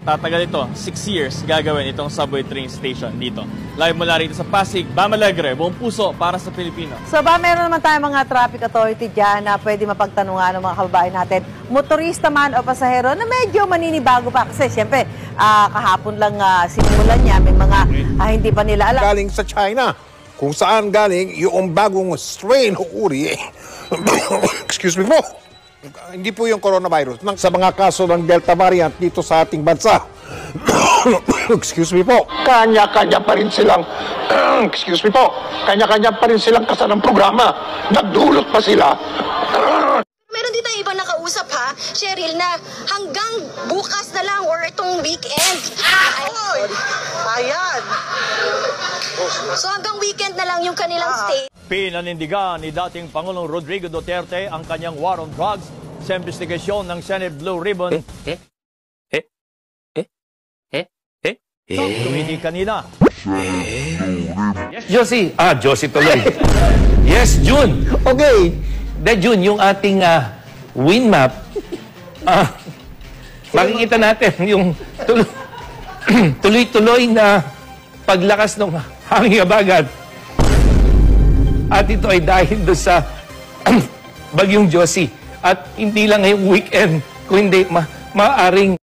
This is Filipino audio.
Tatagal ito, 6 years gagawin itong subway train station dito. Live mula rito sa Pasig, Bam Alegre, buong puso para sa Pilipino. So ba, meron naman tayong mga traffic authority dyan na pwede mapagtanungan ng mga kababayan natin, motorista man o pasahero, na medyo maninibago pa. Kasi siyempre, kahapon lang sinimulan niya, may mga hindi pa nila alam. Galing sa China, kung saan galing yung bagong strain o uri. Excuse me po. Hindi po yung coronavirus. Sa mga kaso ng Delta variant dito sa ating bansa. Excuse me po. Kanya-kanya pa rin silang, excuse me po, kanya-kanya pa rin silang kasanang programa. Nagdulot pa sila. Meron din tayo ibang nakausap ha, Cheryl, na hanggang bukas na lang or itong weekend. Ayan. So hanggang weekend na lang yung kanilang stay. Pinanindigan ni dating Pangulong Rodrigo Duterte ang kanyang war on drugs sa investigasyon ng Senate Blue Ribbon Committee kanina. Yes, Josie. Josie tuloy. Yes, June. Okay. June, yung ating wind map, makikita natin yung tuloy-tuloy na paglakas ng hangin habagat. At ito ay dahil doon sa bagyong Josie. At hindi lang ngayong weekend, kung hindi maaring